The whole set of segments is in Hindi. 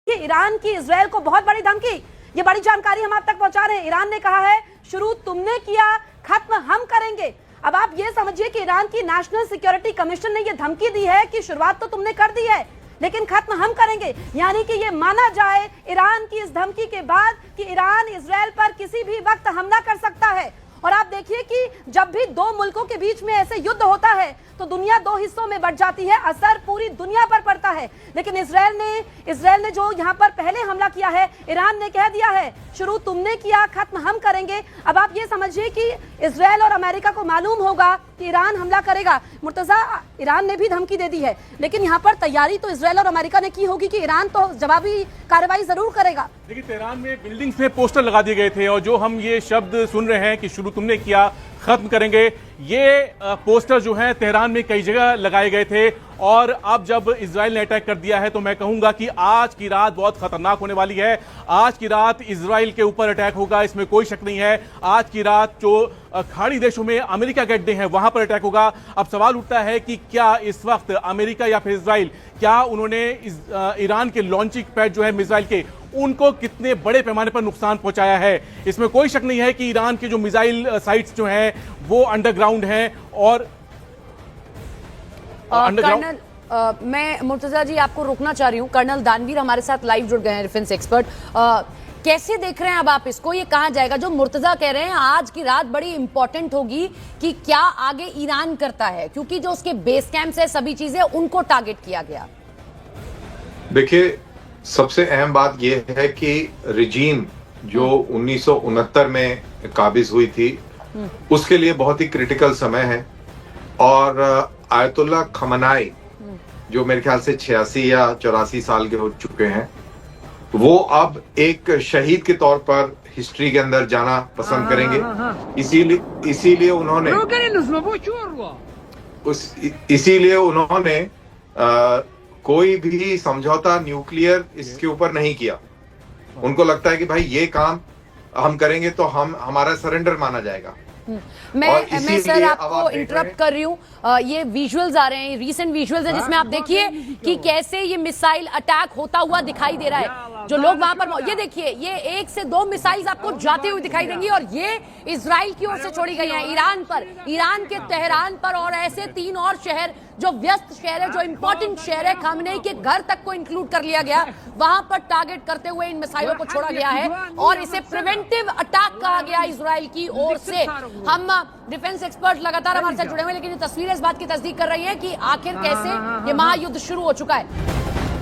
कि ईरान की इजराइल को बहुत बड़ी धमकी। ये बड़ी जानकारी हम आप तक पहुंचा रहे हैं। ईरान ने कहा है शुरू तुमने किया, खत्म हम करेंगे। अब आप ये समझिए कि ईरान की नेशनल सिक्योरिटी कमीशन ने ये धमकी दी है कि शुरुआत तो तुमने कर दी है लेकिन खत्म हम करेंगे। यानी कि ये माना जाए ईरान की इस धमकी के बाद कि ईरान इजराइल पर किसी भी वक्त हमला कर सकता है। और आप देखिए कि जब भी दो मुल्कों के बीच में ऐसे युद्ध होता है तो दुनिया दो हिस्सों में बंट जाती है, असर पूरी दुनिया पर पड़ता है। लेकिन इजराइल ने जो यहाँ पर पहले हमला किया है, ईरान ने कह दिया है शुरू तुमने किया, खत्म हम करेंगे। अब आप ये समझिए कि इजराइल और अमेरिका को मालूम होगा कि ईरान हमला करेगा। मुर्तजा, ईरान ने भी धमकी दे दी है लेकिन यहाँ पर तैयारी तो इजराइल और अमेरिका ने की होगी कि ईरान तो जवाबी कार्रवाई जरूर करेगा। देखिए, तेहरान में बिल्डिंग्स में पोस्टर लगा दिए गए थे और जो हम ये शब्द सुन रहे हैं कि शुरू तुमने किया, खत्म करेंगे, ये पोस्टर जो है तेहरान में कई जगह लगाए गए थे। और अब जब इजराइल ने अटैक कर दिया है तो मैं कहूंगा कि आज की रात बहुत खतरनाक होने वाली है। आज की रात इजराइल के ऊपर अटैक होगा, इसमें कोई शक नहीं है। आज की रात जो खाड़ी देशों में अमेरिका के अड्डे हैं वहां पर अटैक होगा। अब सवाल उठता है कि क्या इस वक्त अमेरिका या फिर इजराइल, क्या उन्होंने ईरान के लॉन्चिंग पैड जो है मिसाइल के, उनको कितने बड़े पैमाने पर नुकसान पहुंचाया है। इसमें कोई शक नहीं है कि ईरान के जो मिसाइल साइट्स जो हैं वो अंडरग्राउंड हैं और कर्नल, मैं मुर्तजा जी आपको रोकना चाह रही हूँ। कर्नल दानवीर हमारे साथ लाइव जुड़ गए हैं, डिफेंस एक्सपर्ट। कैसे देख रहे हैं अब आप इसको, ये कहाँ जाएगा? जो मुर्तजा कह रहे हैं आज की रात बड़ी इंपॉर्टेंट होगी कि क्या आगे ईरान करता है, क्योंकि जो उसके बेस कैंप्स है, सभी चीजें, उनको टारगेट किया गया। देखिए, सबसे अहम बात यह है कि रिजीम जो 1969 में काबिज हुई थी उसके लिए बहुत ही क्रिटिकल समय है। और आयतुल्लाह खमनाई जो मेरे ख्याल से 86 या 84 साल के हो चुके हैं, वो अब एक शहीद के तौर पर हिस्ट्री के अंदर जाना पसंद करेंगे। इसीलिए उन्होंने कोई भी समझौता न्यूक्लियर इसके ऊपर नहीं किया। उनको लगता है कि भाई ये काम हम करेंगे तो हमारा सरेंडर माना जाएगा। मैं सर आपको इंटरप्ट कर रही हूँ। ये विजुअल्स आ रहे हैं, रीसेंट विजुअल्स है जिसमें आप देखिए कि कैसे ये मिसाइल अटैक होता हुआ दिखाई दे रहा है। जो लोग वहां पर, ये देखिए, ये 1 से 2 मिसाइल्स आपको जाते हुए दिखाई देंगी और ये इजराइल की ओर से छोड़ी गई हैं ईरान पर, ईरान के तेहरान पर और ऐसे 3 और शहर जो व्यस्त शहर है, जो इंपॉर्टेंट शहर है, खामनेई के घर तक को इंक्लूड कर लिया गया, वहां पर टारगेट करते हुए इन मिसाइलों को छोड़ा गया है और इसे प्रिवेंटिव अटैक कहा गया इजराइल की ओर से। हम डिफेंस एक्सपर्ट लगातार हमारे साथ जुड़े हुए, लेकिन ये तस्वीरें इस बात की तस्दीक कर रही है कि आखिर कैसे ये महायुद्ध शुरू हो चुका है।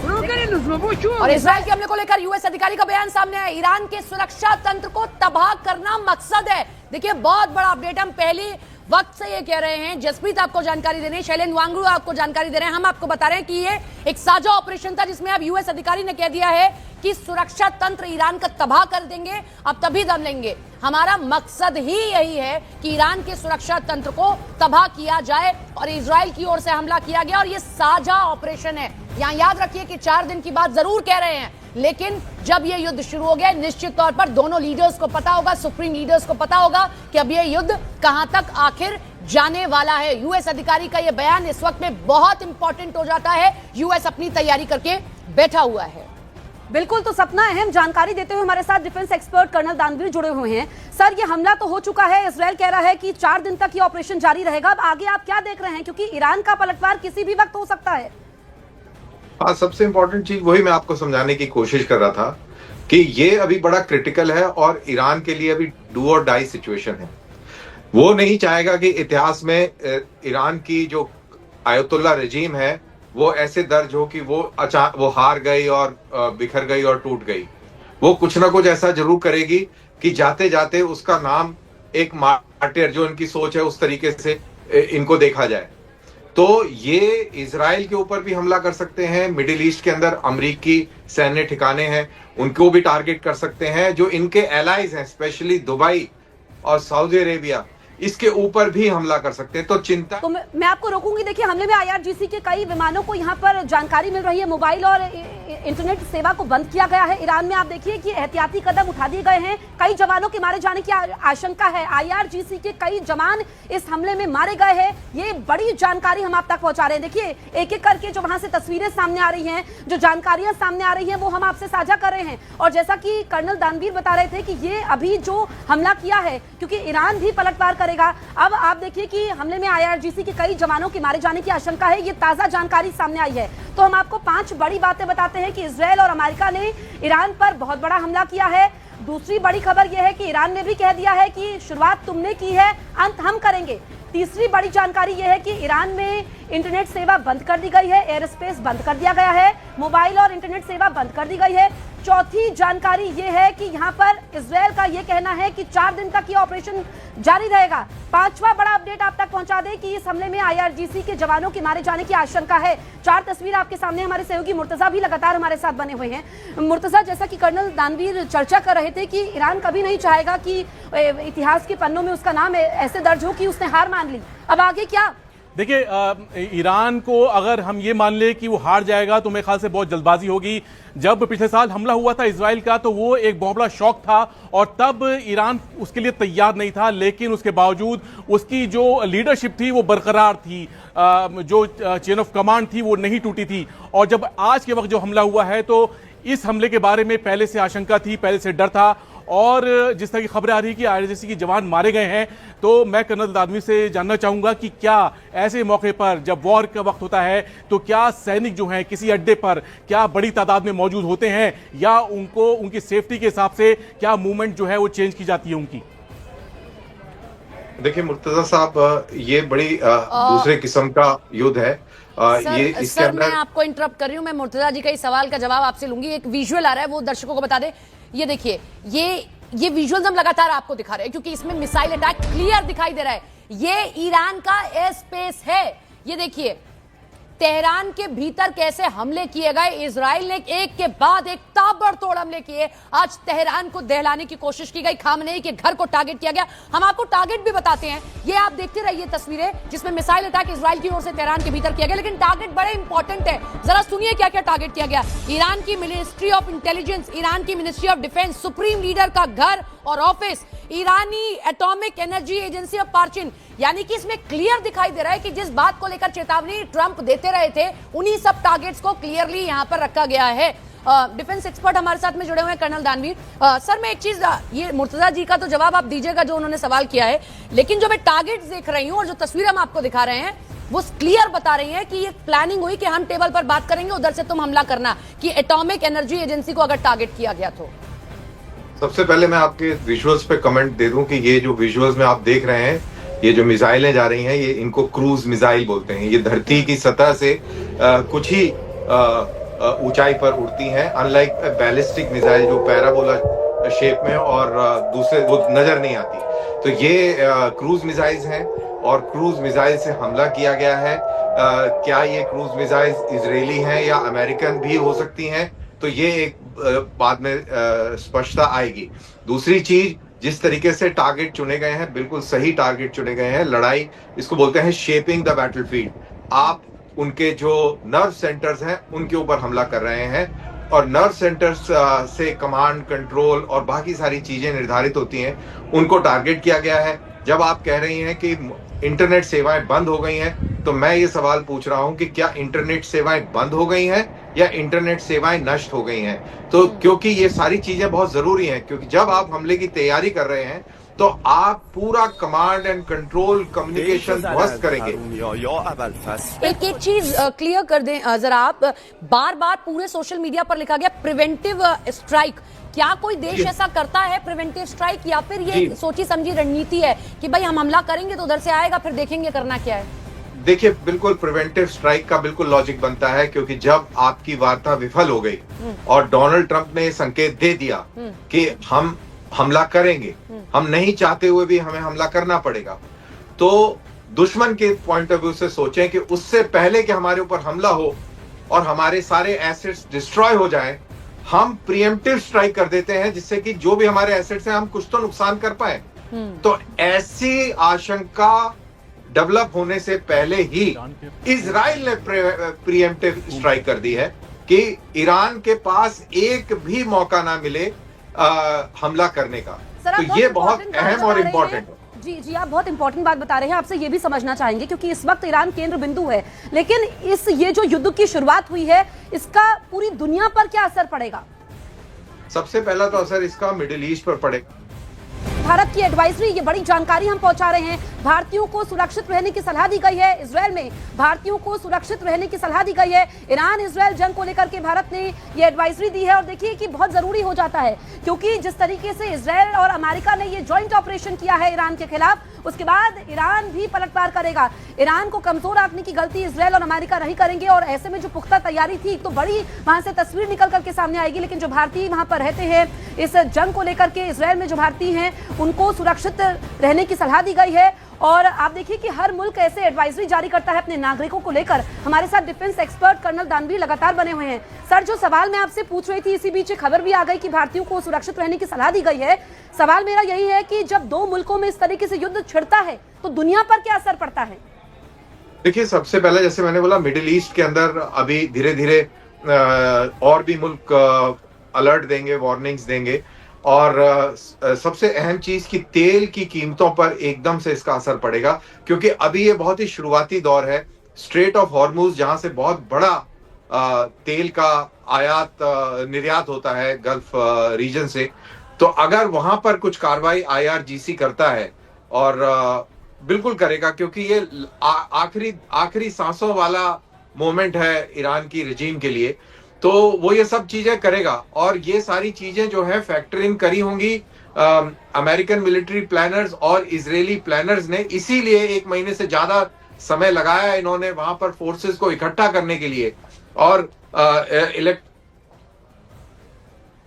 और इजराइल के हमले को लेकर यूएस अधिकारी का बयान सामने आया। ईरान के सुरक्षा तंत्र को तबाह करना मकसद है। देखिए, बहुत बड़ा अपडेट हम पहले वक्त से ये कह रहे हैं। जसप्रीत आपको जानकारी दे रहे हैं, शैलेंद्र वांगड़ू आपको जानकारी दे रहे हैं, हम आपको बता रहे हैं कि ये एक साझा ऑपरेशन था जिसमें अब यूएस अधिकारी ने कह दिया है कि सुरक्षा तंत्र ईरान का तबाह कर देंगे, अब तभी दम लेंगे। हमारा मकसद ही यही है कि ईरान के सुरक्षा तंत्र को तबाह किया जाए और इजराइल की ओर से हमला किया गया और ये साझा ऑपरेशन है। यहाँ याद रखिए कि 4 दिन की बात जरूर कह रहे हैं, लेकिन जब ये युद्ध शुरू हो गया, निश्चित तौर पर दोनों लीडर्स को पता होगा, सुप्रीम लीडर्स को पता होगा कि अब ये युद्ध कहां तक आखिर जाने वाला है। यूएस अधिकारी का ये बयान इस वक्त में बहुत इंपॉर्टेंट हो जाता है। यूएस अपनी तैयारी करके बैठा हुआ है। बिल्कुल, तो सपना, अहम जानकारी देते हुए हमारे साथ डिफेंस एक्सपर्ट कर्नल दानवीर जुड़े हुए हैं। सर, ये हमला तो हो चुका है, इजराइल कह रहा है कि 4 दिन तक ये ऑपरेशन जारी रहेगा। अब आगे आप क्या देख रहे हैं, क्योंकि ईरान का पलटवार किसी भी वक्त हो सकता है? हाँ, सबसे इंपॉर्टेंट चीज वही मैं आपको समझाने की कोशिश कर रहा था कि ये अभी बड़ा क्रिटिकल है और ईरान के लिए अभी डू और डाई सिचुएशन है। वो नहीं चाहेगा कि इतिहास में ईरान की जो आयतुल्लाह रजीम है वो ऐसे दर्ज हो कि वो हार गई और बिखर गई और टूट गई। वो कुछ ना कुछ ऐसा जरूर करेगी कि जाते जाते उसका नाम एक मार्टिर, जो इनकी सोच है, उस तरीके से इनको देखा जाए। तो ये इजराइल के ऊपर भी हमला कर सकते हैं। मिडिल ईस्ट के अंदर अमेरिकी सैन्य ठिकाने हैं, उनको भी टारगेट कर सकते हैं। जो इनके एलाइज हैं, स्पेशली दुबई और सऊदी अरेबिया, इसके ऊपर भी हमला कर सकते हैं। तो चिंता, तो मैं आपको रोकूंगी। देखिए, हमले में IRGC के कई विमानों को यहाँ पर जानकारी मिल रही है, मोबाइल और इंटरनेट सेवा को बंद किया गया है ईरान में। आप देखिए कि एहतियाती कदम उठा दिए गए हैं, कई जवानों के मारे जाने की आशंका है। IRGC के कई जवान इस हमले में मारे गए हैं। ये बड़ी जानकारी हम आप तक पहुंचा रहे हैं। देखिए एक एक करके जो वहां से तस्वीरें सामने आ रही हैं, जो जानकारियां सामने आ रही हैं, वो हम आपसे साझा कर रहे हैं। और जैसा कि कर्नल दानवीर बता रहे थे कि ये अभी जो हमला किया है, क्योंकि ईरान भी पलटवार करेगा। अब आप देखिए कि हमले में IRGC के कई जवानों के मारे जाने की आशंका है। ये ताजा जानकारी सामने आई है। तो हम आपको 5 बड़ी बातें बताते हैं कि इजराइल और अमेरिका ने ईरान पर बहुत बड़ा हमला किया है। दूसरी बड़ी खबर यह है कि ईरान ने भी कह दिया है कि शुरुआत तुमने की है, अंत हम करेंगे। तीसरी बड़ी जानकारी यह है कि ईरान में इंटरनेट सेवा बंद कर दी गई है, एयर स्पेस बंद कर दिया गया है, मोबाइल और इंटरनेट सेवा बंद कर दी गई है। चौथी जानकारी यह है कि यहां पर इजराइल का यह कहना है कि 4 दिन तक ये ऑपरेशन जारी रहेगा। 5वां बड़ा अपडेट आप तक पहुंचा दें कि इस हमले में IRGC के जवानों के मारे जाने की आशंका है। 4 तस्वीर आपके सामने, हमारे सहयोगी मुर्तजा भी लगातार हमारे साथ बने हुए हैं। मुर्तजा, जैसा कि कर्नल दानवीर चर्चा कर रहे थे कि ईरान कभी नहीं चाहेगा कि इतिहास के पन्नों में उसका नाम ऐसे दर्ज हो कि उसने हार मान ली। अब आगे क्या? देखिए, ईरान को अगर हम ये मान ले कि वो हार जाएगा तो मेरे ख्याल से बहुत जल्दबाजी होगी। जब पिछले साल हमला हुआ था इजराइल का तो वो एक बहुत बड़ा शॉक था और तब ईरान उसके लिए तैयार नहीं था, लेकिन उसके बावजूद उसकी जो लीडरशिप थी वो बरकरार थी, जो चेन ऑफ कमांड थी वो नहीं टूटी थी। और जब आज के वक्त जो हमला हुआ है तो इस हमले के बारे में पहले से आशंका थी, पहले से डर था। और जिस तरह की खबरें आ रही है कि IRGC के जवान मारे गए हैं, तो मैं कर्नल दानवीर से जानना चाहूंगा कि क्या ऐसे मौके पर जब वॉर का वक्त होता है तो क्या सैनिक जो हैं किसी अड्डे पर क्या बड़ी तादाद में मौजूद होते हैं या उनको उनकी सेफ्टी के हिसाब से क्या मूवमेंट जो है वो चेंज की जाती है उनकी? देखिए मुर्तजा साहब, ये बड़ी दूसरे किस्म का युद्ध है। ये इसके सर अंदर मैं आपको इंटरप्ट कर रही हूँ। मैं मुर्तजा जी का इस सवाल का जवाब आपसे लूंगी। एक विजुअल आ रहा है, वो दर्शकों को बता दे। ये देखिए, ये विजुअल्स हम लगातार आपको दिखा रहे हैं क्योंकि इसमें मिसाइल अटैक क्लियर दिखाई दे रहा है। ये ईरान का एयर स्पेस है। ये देखिए तेहरान के भीतर कैसे हमले किए गए। इजराइल ने एक के बाद एक ताबड़तोड़ हमले किए। आज तेहरान को दहलाने की कोशिश की गई, खामनेई के घर को टारगेट किया गया। हम आपको टारगेट भी बताते हैं, ये आप देखते रहिए तस्वीरें जिसमें मिसाइल अटैक इजराइल की ओर से तेहरान के भीतर किया गया। लेकिन टारगेट बड़े इंपॉर्टेंट है, जरा सुनिए क्या क्या टारगेट किया गया। ईरान की मिनिस्ट्री ऑफ इंटेलिजेंस, ईरान की ministry of defence, supreme leader का घर और ऑफिस, ईरानी atomic energy agency of Parchin. यानी कि इसमें क्लियर दिखाई दे रहा है कि जिस बात को लेकर चेतावनी ट्रंप देते रहे थे उन्हीं सब टारगेट्स को क्लियरली यहां पर रखा गया है। डिफेंस एक्सपर्ट हमारे साथ में जुड़े हुए हैं कर्नल दानवीर। सर मैं एक चीज, ये मुर्तजा जी का तो जवाब आप दीजिएगा जो उन्होंने सवाल किया है, लेकिन जो मैं टारगेट्स देख रही हूं और जो तस्वीरें हम आपको दिखा रहे हैं वो क्लियर बता रही है कि ये प्लानिंग हुई कि हम टेबल पर बात करेंगे, उधर से तुम हमला करना, कि एटॉमिक एनर्जी एजेंसी को अगर टारगेट किया गया तो। सबसे पहले मैं आपके विजुअल्स पे कमेंट दे दूं कि ये जो विजुअल्स में आप देख रहे हैं, ये जो मिसाइलें जा रही हैं, ये इनको क्रूज मिसाइल बोलते हैं। ये धरती की सतह से कुछ ही ऊंचाई पर उड़ती हैं, अनलाइक बैलिस्टिक मिसाइल जो पैराबोला शेप में और दूसरे वो नजर नहीं आती। तो ये क्रूज मिसाइल्स हैं और क्रूज मिसाइल से हमला किया गया है। क्या ये क्रूज मिसाइल इजरायली हैं या अमेरिकन भी हो सकती हैं, तो ये एक बाद में स्पष्टता आएगी। दूसरी चीज, जिस तरीके से टारगेट चुने गए हैं, बिल्कुल सही टारगेट चुने गए हैं। लड़ाई इसको बोलते हैं शेपिंग द बैटलफील्ड। आप उनके जो नर्व सेंटर्स हैं उनके ऊपर हमला कर रहे हैं और नर्व सेंटर्स से कमांड कंट्रोल और बाकी सारी चीजें निर्धारित होती हैं, उनको टारगेट किया गया है। जब आप कह रही हैं कि इंटरनेट सेवाएं बंद हो गई हैं, तो मैं ये सवाल पूछ रहा हूं कि क्या इंटरनेट सेवाएं बंद हो गई हैं या इंटरनेट सेवाएं नष्ट हो गई हैं? तो क्योंकि ये सारी चीजें बहुत जरूरी हैं, क्योंकि जब आप हमले की तैयारी कर रहे हैं तो आप पूरा कमांड एंड कंट्रोल कम्युनिकेशन ध्वस्त करेंगे। एक चीज क्लियर कर दें जरा आप, बार बार पूरे सोशल मीडिया पर लिखा गया प्रिवेंटिव स्ट्राइक। क्या कोई देश ऐसा करता है प्रिवेंटिव स्ट्राइक, या फिर ये सोची समझी रणनीति है कि भाई हम हमला करेंगे तो उधर से आएगा फिर देखेंगे करना क्या है? देखिए, बिल्कुल प्रिवेंटिव स्ट्राइक का बिल्कुल लॉजिक बनता है, क्योंकि जब आपकी वार्ता विफल हो गई और डोनाल्ड ट्रंप ने संकेत दे दिया कि हम हमला करेंगे, हम नहीं चाहते हुए भी हमें हमला करना पड़ेगा, तो दुश्मन के पॉइंट ऑफ व्यू से सोचें कि उससे पहले कि हमारे ऊपर हमला हो और हमारे सारे एसेट्स डिस्ट्रॉय हो जाएं, हम प्रीएम्प्टिव स्ट्राइक कर देते हैं, जिससे कि जो भी हमारे एसेट्स हैं हम कुछ तो नुकसान कर पाए। तो ऐसी आशंका डेवलप होने से पहले ही इजराइल ने प्रीएम्प्टिव स्ट्राइक कर दी है कि ईरान के पास एक भी मौका ना मिले हमला करने का। तो ये बहुत अहम और इम्पोर्टेंट है। जी जी, आप बहुत इंपॉर्टेंट बात बता रहे हैं। आपसे ये भी समझना चाहेंगे क्योंकि इस वक्त ईरान केंद्र बिंदु है, लेकिन ये जो युद्ध की शुरुआत हुई है इसका पूरी दुनिया पर क्या असर पड़ेगा? सबसे पहला तो असर इसका मिडिल ईस्ट पर पड़ेगा। भारत की एडवाइजरी, ये बड़ी जानकारी हम पहुंचा रहे हैं। भारतीयों को सुरक्षित रहने की सलाह दी गई है। इजरायल में भारतीयों को सुरक्षित रहने की सलाह दी गई है। ईरान इजरायल जंग को लेकर के भारत ने ये एडवाइजरी दी है और देखिए कि बहुत जरूरी हो जाता है क्योंकि जिस तरीके से इजरायल और अमेरिका ने ये जॉइंट ऑपरेशन किया है ईरान के खिलाफ, उसके बाद ईरान भी पलटवार करेगा। ईरान को कमजोर आंकने की गलती इजरायल और अमेरिका नहीं करेंगे और ऐसे में जो पुख्ता तैयारी थी तो बड़ी वहां से तस्वीर निकल करके सामने आएगी। लेकिन जो भारतीय वहां पर रहते हैं इस जंग को लेकर के, इजरायल में जो भारतीय हैं उनको सुरक्षित रहने की सलाह दी गई है। और आप देखिए कि हर मुल्क ऐसे एडवाइजरी जारी करता है अपने नागरिकों को लेकर। हमारे साथ डिफेंस एक्सपर्ट कर्नल दानवीर लगातार बने हुए हैं। सर, जो सवाल मैं आपसे पूछ रही थी, इसी बीच खबर भी आ गई कि भारतीयों को सुरक्षित रहने की सलाह दी गई है। सवाल मेरा यही है कि जब दो मुल्कों में इस तरीके से युद्ध छिड़ता है तो दुनिया पर क्या असर पड़ता है? देखिए, सबसे पहले जैसे मैंने बोला, मिडिल ईस्ट के अंदर अभी धीरे धीरे और भी मुल्क अलर्ट देंगे, वार्निंग्स देंगे और सबसे अहम चीज कि तेल की कीमतों पर एकदम से इसका असर पड़ेगा क्योंकि अभी ये बहुत ही शुरुआती दौर है। स्ट्रेट ऑफ हॉर्मुज, जहां से बहुत बड़ा तेल का आयात निर्यात होता है गल्फ रीजन से, तो अगर वहां पर कुछ कार्रवाई IRGC करता है और बिल्कुल करेगा क्योंकि ये आखिरी सांसों वाला मोमेंट है ईरान की रजीम के लिए, तो वो ये सब चीजें करेगा और ये सारी चीजें जो है फैक्टर इन करी होंगी अमेरिकन मिलिट्री प्लानर्स और इजरायली प्लानर्स ने। इसीलिए 1 महीने से ज्यादा समय लगाया इन्होंने वहां पर फोर्सेस को इकट्ठा करने के लिए और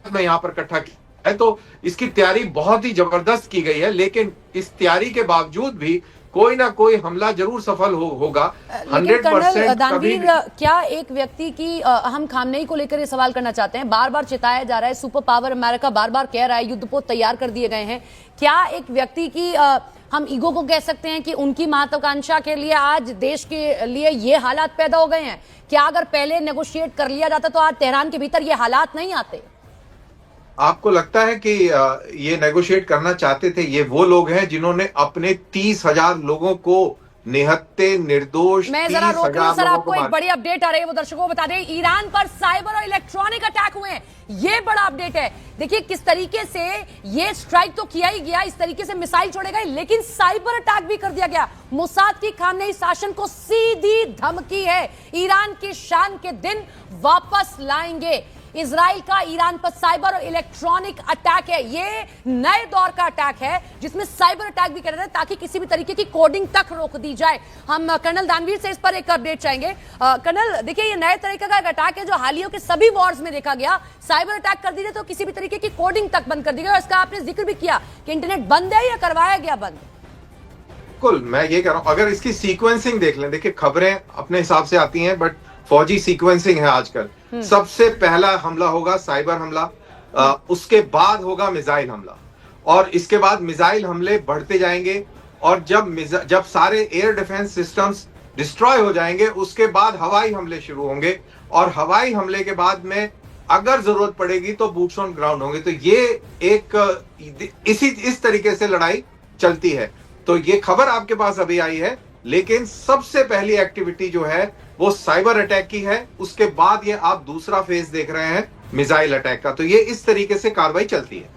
में यहाँ पर इकट्ठा किया है। तो इसकी तैयारी बहुत ही जबरदस्त की गई है, लेकिन इस तैयारी के बावजूद भी कोई ना कोई हमला जरूर सफल होगा। 100% दानवीर, क्या एक व्यक्ति की हम खामनेई को लेकर ये सवाल करना चाहते हैं। बार बार चिताया जा रहा है, सुपर पावर अमेरिका बार बार कह रहा है युद्धपोत तैयार कर दिए गए हैं। क्या एक व्यक्ति की हम ईगो को कह सकते हैं कि उनकी महत्वाकांक्षा के लिए आज देश के लिए ये हालात पैदा हो गए हैं? क्या अगर पहले नेगोशिएट कर लिया जाता तो आज तेहरान के भीतर ये हालात नहीं आते? आपको लगता है कि ये नेगोशिएट करना चाहते थे? ये वो लोग हैं जिन्होंने अपने 30,000 लोगों को निहत्ते निर्दोष, मैं जरा रोक रहा हूं सर, आपको एक बड़ी अपडेट आ रही है, वो दर्शकों को बता दें। ईरान पर साइबर और इलेक्ट्रॉनिक अटैक हुए हैं, ये बड़ा अपडेट है। देखिए किस तरीके से ये स्ट्राइक तो किया ही गया, इस तरीके से मिसाइल छोड़े गए, लेकिन साइबर अटैक भी कर दिया गया। मोसाद की खामनेई शासन को सीधी धमकी है, ईरान की शान के दिन वापस लाएंगे। इजराइल का ईरान पर साइबर और इलेक्ट्रॉनिक अटैक है, ये नए दौर का अटैक है जिसमें साइबर अटैक भी कर रहे हैं ताकि किसी भी तरीके की कोडिंग तक रोक दी जाए। हम कर्नल दानवीर से इस पर एक अपडेट चाहेंगे। कर्नल, देखिए ये नए तरीके का एक अटैक है जो हालियों के सभी वॉर्स में देखा गया। साइबर अटैक कर दीजिए तो किसी भी तरीके की कोडिंग तक बंद कर दी गई और इसका आपने जिक्र भी किया कि इंटरनेट बंद है या करवाया गया बंद? बिल्कुल, मैं ये कह रहा हूं, अगर इसकी सीक्वेंसिंग देख लें, देखिए खबरें अपने हिसाब से आती हैं बट फौजी सीक्वेंसिंग है आजकल। सबसे पहला हमला होगा साइबर हमला, उसके बाद होगा मिसाइल हमला और इसके बाद मिसाइल हमले बढ़ते जाएंगे और जब सारे एयर डिफेंस सिस्टम्स डिस्ट्रॉय हो जाएंगे उसके बाद हवाई हमले शुरू होंगे और हवाई हमले के बाद में अगर जरूरत पड़ेगी तो बूट्स ऑन ग्राउंड होंगे। तो ये एक इस तरीके से लड़ाई चलती है। तो ये खबर आपके पास अभी आई है, लेकिन सबसे पहली एक्टिविटी जो है वो साइबर अटैक की है, उसके बाद ये आप दूसरा फेज देख रहे हैं मिसाइल अटैक का। तो ये इस तरीके से कार्रवाई चलती है।